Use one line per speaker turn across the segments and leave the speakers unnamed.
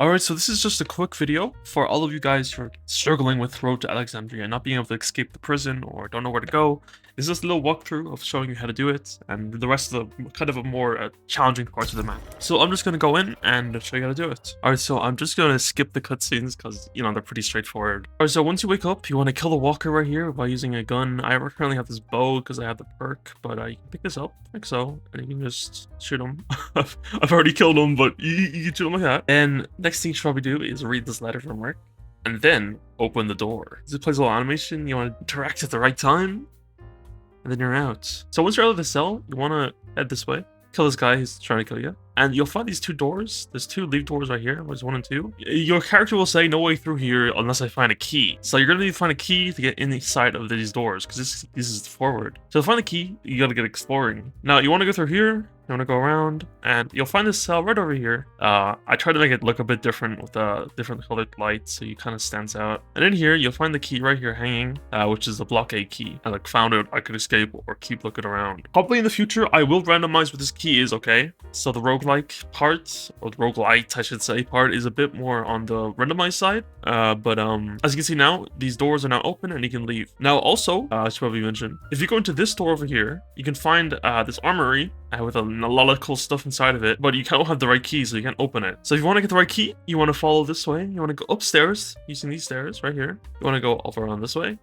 Alright, so this is just a quick video for all of you guys who are struggling with Road to Alexandria, not being able to escape the prison or don't know where to go. This is just a little walkthrough of showing you how to do it, and the rest of the kind of a more challenging parts of the map. So I'm just going to go in and show you how to do it. Alright, so I'm just going to skip the cutscenes because, you know, they're pretty straightforward. Alright, so once you wake up, you want to kill the walker right here by using a gun. I currently have this bow because I have the perk, but you can pick this up, like so, and you can just shoot him. I've already killed him, but you can shoot him like that. And next thing you should probably do is read this letter from Rick, and then open the door. This plays a little animation. You want to interact at the right time, and then you're out. So once you're out of the cell, you want to head this way, kill this guy who's trying to kill you, and you'll find these two doors. There's two leave doors right here. There's 1 and 2. Your character will say no way through here unless I find a key. So you're gonna need to find a key to get inside of these doors, because this is forward. So to find the key, you gotta get exploring. Now you want to go through here. You want to go around, and you'll find this cell right over here. I tried to make it look a bit different with different colored lights, so it kind of stands out. And in here, you'll find the key right here hanging, which is the blockade key. I found it. I could escape or keep looking around. Probably in the future, I will randomize what this key is. Okay, so the roguelike part, or the roguelite, I should say, part is a bit more on the randomized side. But as you can see now, these doors are now open and you can leave. Now also, I should probably mention, if you go into this door over here, you can find this armory with a lot of cool stuff inside of it, but you can't have the right key, so you can't open it. So if you want to get the right key, you want to follow this way. You want to go upstairs using these stairs right here. You want to go over on this way,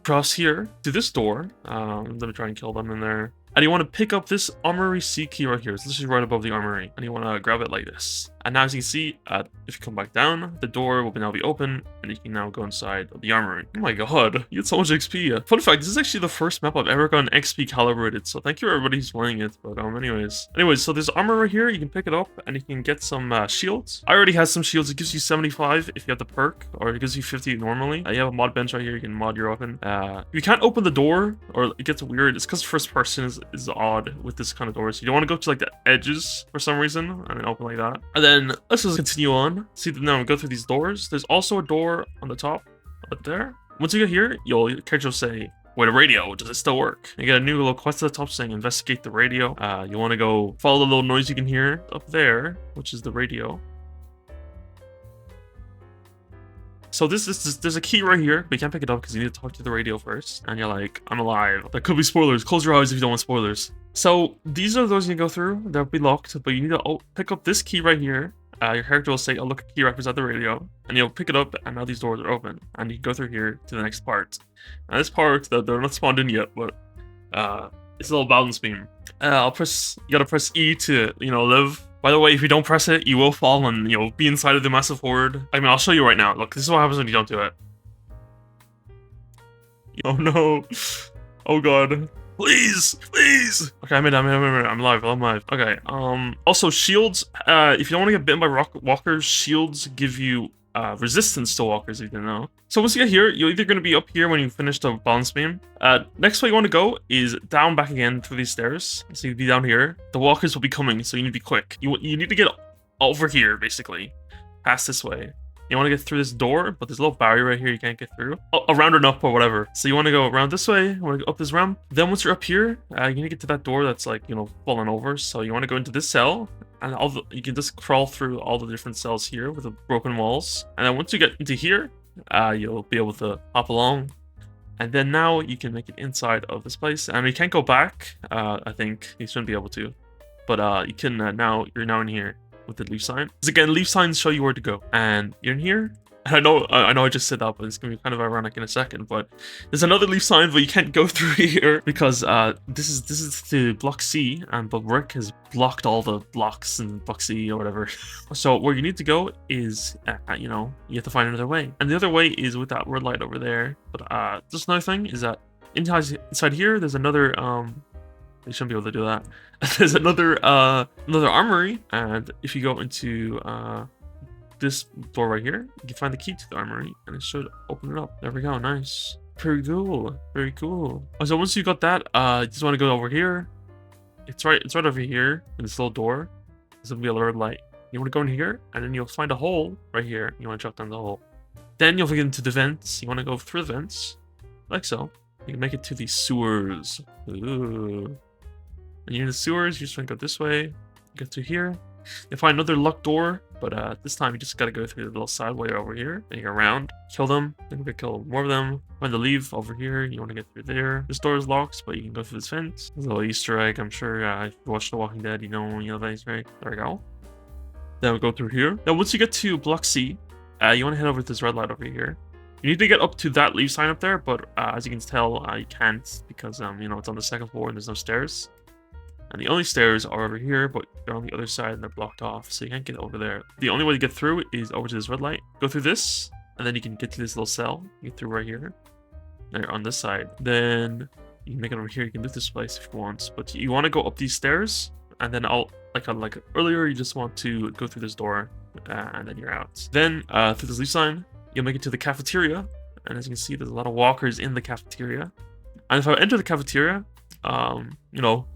cross here to this door. Let me try and kill them in there. And you want to pick up this armory C key right here. It's literally right above the armory, and you want to grab it like this. And now as you can see, if you come back down, the door will now be open, and you can now go inside of the armory. Oh my god, you get so much XP. Fun fact, this is actually the first map I've ever gotten XP calibrated, so thank you everybody who's playing it. But anyways, so there's armor right here. You can pick it up, and you can get some shields. I already have some shields. It gives you 75 if you have the perk, or it gives you 50 normally. You have a mod bench right here. You can mod your weapon. If you can't open the door, or it gets weird, it's because first person is odd with this kind of door. So you don't want to go to like the edges for some reason, and then open like that. And then let's just continue on. See, now go through these doors. There's also a door on the top up there. Once you get here, your character will say, wait, a radio, does it still work? You get a new little quest at the top saying investigate the radio. You want to go follow the little noise you can hear up there, which is the radio. So there's a key right here, but you can't pick it up because you need to talk to the radio first. And you're like, I'm alive. There could be spoilers. Close your eyes if you don't want spoilers. So these are those you can go through. They'll be locked, but you need to pick up this key right here. Your character will say, oh, look, a key represents the radio. And you'll pick it up, and now these doors are open. And you can go through here to the next part. Now this part, they're not spawned in yet, but it's a little balance beam. You gotta press E to, live. By the way, if you don't press it, you will fall and you'll be inside of the massive horde. I mean, I'll show you right now. Look, this is what happens when you don't do it. Oh no. Oh god. Please, please. Okay, I'm alive. Okay, also shields. If you don't want to get bitten by walkers, shields give you resistance to walkers, if you didn't know. So once you get here, you're either going to be up here when you finish the balance beam. Next way you want to go is down back again through these stairs. So you'd be down here. The walkers will be coming, so you need to be quick. You need to get over here, basically. Past this way. You want to get through this door, but there's a little barrier right here you can't get through. Around and up or whatever. So you want to go around this way. You want to go up this ramp. Then once you're up here, you need to get to that door that's like, fallen over. So you want to go into this cell. And you can just crawl through all the different cells here with the broken walls. And then once you get into here, you'll be able to hop along. And then now you can make it inside of this place. And you can't go back. I think you shouldn't be able to. But you can you're now in here with the leaf sign. Because again, leaf signs show you where to go. And you're in here. I know I just said that, but it's gonna be kind of ironic in a second. But there's another leaf sign, but you can't go through here because this is the block C, but Rick has blocked all the blocks in block C or whatever. So where you need to go is, you have to find another way, and the other way is with that red light over there. But just another thing is that inside here, there's another you shouldn't be able to do that. There's another armory, and if you go into this door right here, you can find the key to the armory, and it should open it up. There we go. Nice. Very cool. Very cool. So once you got that, you just want to go over here. It's right over here in this little door. There's gonna be a red light. You want to go in here, and then you'll find a hole right here. You want to drop down the hole. Then you'll get into the vents. You want to go through the vents, like so. You can make it to the sewers. Ooh. And you're in the sewers. You just want to go this way. Get to here. You'll find another locked door, but this time you just gotta go through the little sideway over here, and you're around, kill them, then you can kill more of them. When to leave over here, you want to get through there. This door is locked, but you can go through this fence. There's a little Easter egg, I'm sure if you watch The Walking Dead, you know that Easter egg. There we go. Then we'll go through here. Now once you get to Block C, you want to head over to this red light over here. You need to get up to that leave sign up there, but as you can tell, you can't because you know, it's on the second floor and there's no stairs. And the only stairs are over here, but they're on the other side and they're blocked off, so you can't get over there. The only way to get through is over to this red light. Go through this, and then you can get to this little cell. You get through right here. Now you're on this side. Then you can make it over here. You can loot this place if you want, but you want to go up these stairs, and then like earlier, you just want to go through this door, and then you're out. Then through this leave sign, you'll make it to the cafeteria, and as you can see, there's a lot of walkers in the cafeteria. And if I enter the cafeteria, you know,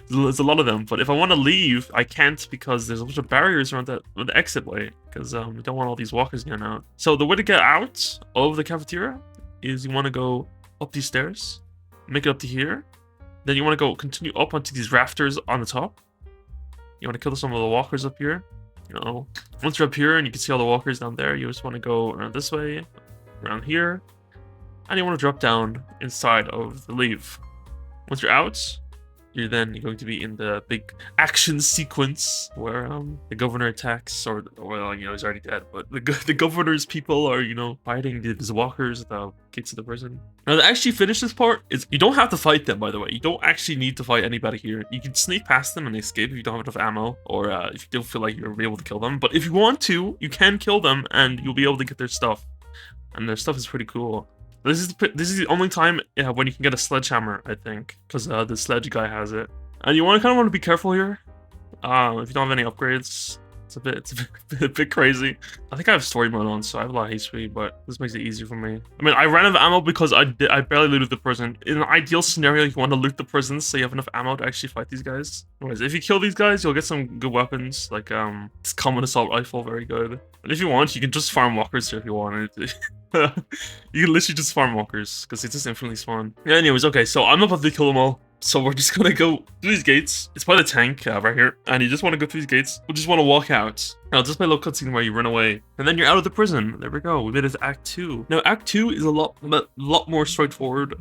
there's a lot of them, but if I want to leave, I can't because there's a bunch of barriers around the exit way, because we don't want all these walkers getting out. So the way to get out of the cafeteria is you want to go up these stairs, make it up to here, then you want to go continue up onto these rafters on the top. You want to kill some of the walkers up here. You know, once you're up here and you can see all the walkers down there, you just want to go around this way, around here, and you want to drop down inside of the leave. Once you're out, you're then going to be in the big action sequence where the governor attacks, or well, you know, he's already dead, but the governor's people are, you know, fighting these walkers at the gates of the prison. Now to actually finish this part is you don't have to fight them, by the way. You don't actually need to fight anybody here. You can sneak past them and escape if you don't have enough ammo, or if you don't feel like you'll be able to kill them. But if you want to, you can kill them and you'll be able to get their stuff. And their stuff is pretty cool. This is the only time when you can get a sledgehammer, I think, because the sledge guy has it. And you kind of want to be careful here. If you don't have any upgrades, it's a bit crazy. I think I have story mode on, so I have a lot of haste speed, but this makes it easier for me. I mean, I ran out of ammo because I barely looted the prison. In an ideal scenario, you want to loot the prisons so you have enough ammo to actually fight these guys. Anyways, if you kill these guys, you'll get some good weapons, like this common assault rifle, very good. And if you want, you can just farm walkers here if you want. You can literally just farm walkers because it's just infinitely spawn. Yeah, anyways, okay, so I'm about to kill them all. So we're just gonna go through these gates. It's by the tank right here, and you just want to go through these gates. We just want to walk out. Now, just play a little cutscene where you run away, and then you're out of the prison. There we go. We made it to Act 2. Now, Act 2 is a lot more straightforward.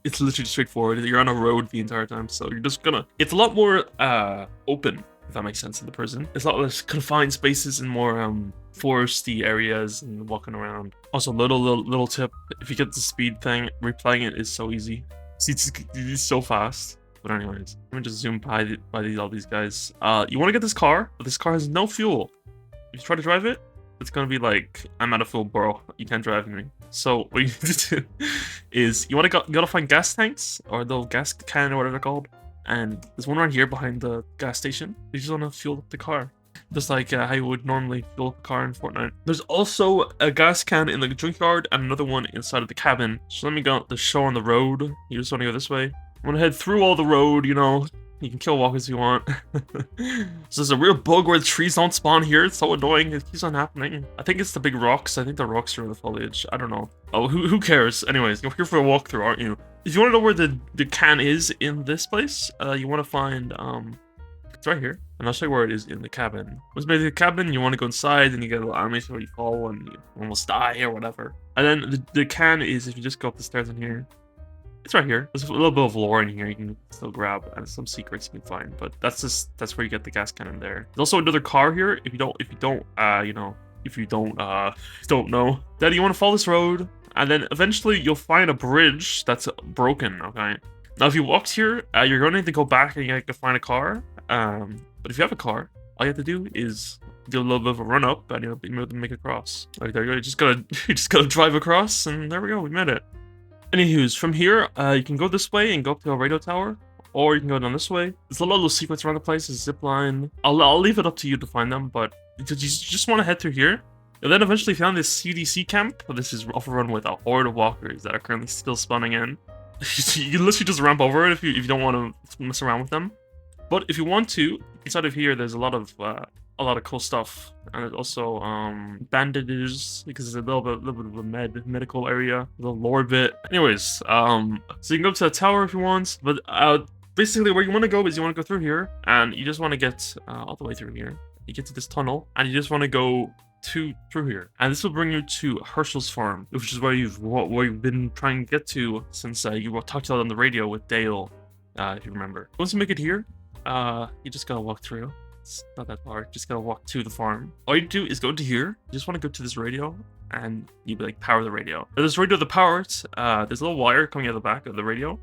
It's literally straightforward. You're on a road the entire time, so you're just gonna. It's a lot more open, if that makes sense, in the prison. It's a lot less confined spaces and more foresty areas and walking around. Also, little tip: if you get the speed thing, replaying it is so easy. It's so fast. But anyways, let me just zoom by all these guys. You want to get this car, but this car has no fuel. If you try to drive it, it's gonna be like, I'm out of fuel, bro. You can't drive me. So what you need to do is you gotta find gas tanks, or the gas can, or whatever they're called. And there's one right here behind the gas station. You just want to fuel up the car, just like how you would normally fuel up a car in Fortnite. There's also a gas can in the junkyard and another one inside of the cabin. So let me go the show on the road. You just want to go this way. I'm gonna head through all the road, you know. You can kill walkers if you want. So there's a real bug where the trees don't spawn here. It's so annoying. It keeps on happening. I think it's the big rocks. I think the rocks are in the foliage. I don't know. Oh, who cares? Anyways, you're here for a walkthrough, aren't you? If you want to know where the can is in this place, you want to find it's right here, and I'll show you where it is in the cabin. Once you make the cabin, you want to go inside, and you get a little animation where you fall and you almost die or whatever. And then the can is, if you just go up the stairs in here, it's right here. There's a little bit of lore in here you can still grab, and some secrets you can find. But that's where you get the gas cannon there. There's also another car here. If you don't know, then you want to follow this road, and then eventually you'll find a bridge that's broken. Okay. Now, if you walked here, you're going to need to go back and you have to find a car. But if you have a car, all you have to do is do a little bit of a run up, and you'll be able to make it across. Like there you go. You just gotta drive across, and there we go. We made it. Anywho's, from here, you can go this way and go up to a radio tower, or you can go down this way. There's a lot of little secrets around the place. There's a zip line. I'll leave it up to you to find them, but you just want to head through here. And then eventually found this CDC camp. This is overrun with a horde of walkers that are currently still spawning in. You can literally just ramp over it if you don't want to mess around with them. But if you want to, inside of here, there's a lot of cool stuff, and there's also bandages, because it's a little bit of a medical area, the lore bit. Anyways, so you can go to the tower if you want, but basically where you want to go is you want to go through here, and you just want to get all the way through here. you get to this tunnel, and you just want to go through here, and this will bring you to Hershal's farm, which is where you've been trying to get to since you talked about it on the radio with Dale, if you remember. Once you make it here, you just gotta walk through. It's not that hard. Just gotta walk to the farm. All you do is go into here. You just want to go to this radio, and you like power the radio. There's radio to power it. There's a little wire coming out of the back of the radio,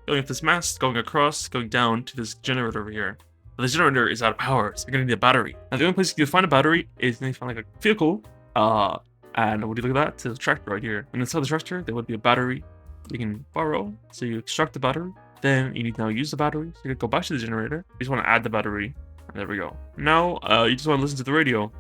going up this mast, going across, going down to this generator over here. But the generator is out of power, so you're gonna need a battery. And the only place you can find a battery is when you find like a vehicle. And what do you look at that? There's a tractor right here. And inside the tractor, there would be a battery you can borrow. So you extract the battery. Then you need to now use the battery. So you can go back to the generator. You just want to add the battery. And there we go. Now, you just want to listen to the radio.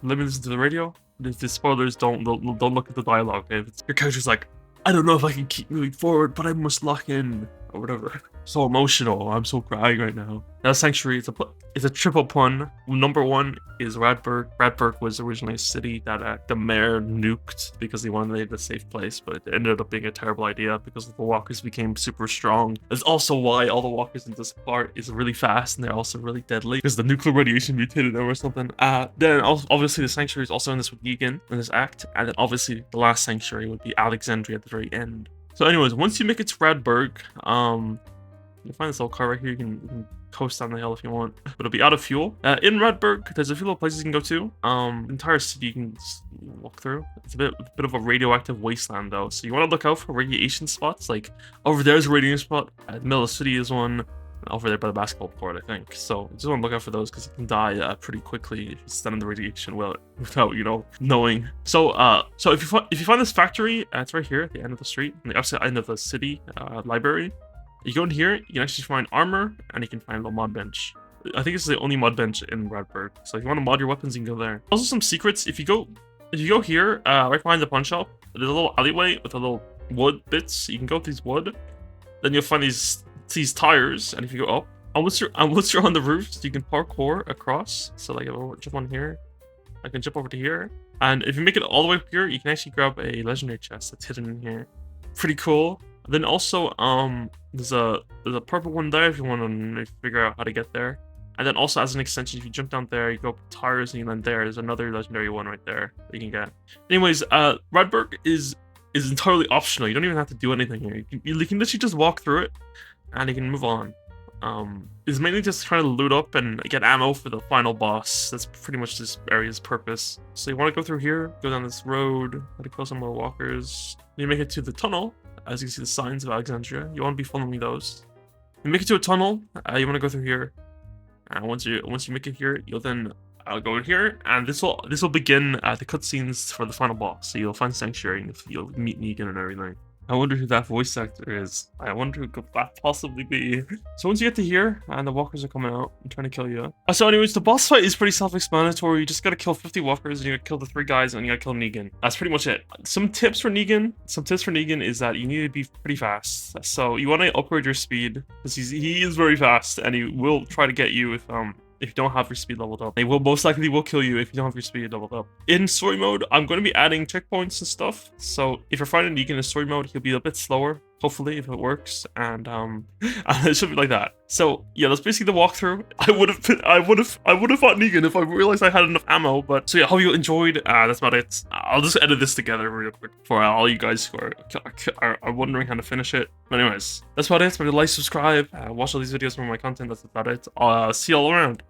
Let me listen to the radio. If the spoilers, don't look at the dialogue. If your character's like, I don't know if I can keep moving forward, but I must lock in, or whatever. So emotional. I'm so crying right now. Now, Sanctuary, it's a triple pun. Number one is Radberg. Radberg was originally a city that the mayor nuked because he wanted to make it a safe place, but it ended up being a terrible idea because the walkers became super strong. That's also why all the walkers in this part is really fast, and they're also really deadly because the nuclear radiation mutated them or something. Then obviously the Sanctuary is also in this with Negan in this act, and then obviously the last Sanctuary would be Alexandria at the very end. So anyways, once you make it to Radberg, you'll find this little car right here. You can coast down the hill if you want, but it'll be out of fuel. In Radberg, there's a few little places you can go to. The entire city you can just walk through. It's a bit of a radioactive wasteland though, so you want to look out for radiation spots. Like over there's a radiation spot. At the middle of the city is one. Over there by the basketball court, I think. So you just want to look out for those because you can die pretty quickly if you stand in the radiation without knowing. So so if you find this factory, it's right here at the end of the street, on the opposite end of the city library. You go in here, you can actually find armor, and you can find a little mod bench. I think this is the only mod bench in Radberg. So if you want to mod your weapons, you can go there. Also some secrets. If you go here, right behind the pawn shop, there's a little alleyway with a little wood bits. You can go with these wood. Then you'll find these tires, and if you go up, and once you're on the roofs, you can parkour across. So like I'll jump on here, I can jump over to here, and if you make it all the way up here, you can actually grab a legendary chest that's hidden in here. Pretty cool. Then also there's a purple one there if you want to figure out how to get there. And then also as an extension, if you jump down there, you go up tires, and you land there. There's another legendary one right there that you can get. Anyways, Radberg is entirely optional. You don't even have to do anything here. You can literally just walk through it, and you can move on. It's mainly just trying to loot up and get ammo for the final boss. That's pretty much this area's purpose. So you want to go through here, go down this road, try to kill some more walkers. You make it to the tunnel. As you can see the signs of Alexandria, you want to be following those. You make it to a tunnel, you want to go through here. And once you make it here, you'll then go in here, and this will begin the cutscenes for the final boss. So you'll find Sanctuary, and you'll meet Negan and everything. I wonder who that voice actor is. I wonder who could that possibly be. So once you get to here, and the walkers are coming out and trying to kill you. So anyways, the boss fight is pretty self-explanatory. You just gotta kill 50 walkers, and you gotta kill the 3 guys, and you gotta kill Negan. That's pretty much it. Some tips for Negan is that you need to be pretty fast. So you want to upgrade your speed, because he is very fast, and he will try to get you if you don't have your speed leveled up. They will most likely kill you if you don't have your speed leveled up. In story mode, I'm going to be adding checkpoints and stuff. So if you're fighting Negan in story mode, he'll be a bit slower, hopefully, if it works. And it should be like that. So yeah, that's basically the walkthrough. I would have fought Negan if I realized I had enough ammo. But so yeah, hope you enjoyed. That's about it. I'll just edit this together real quick for all you guys who are wondering how to finish it. But anyways, that's about it. Remember to like, subscribe, watch all these videos for my content. That's about it. See you all around.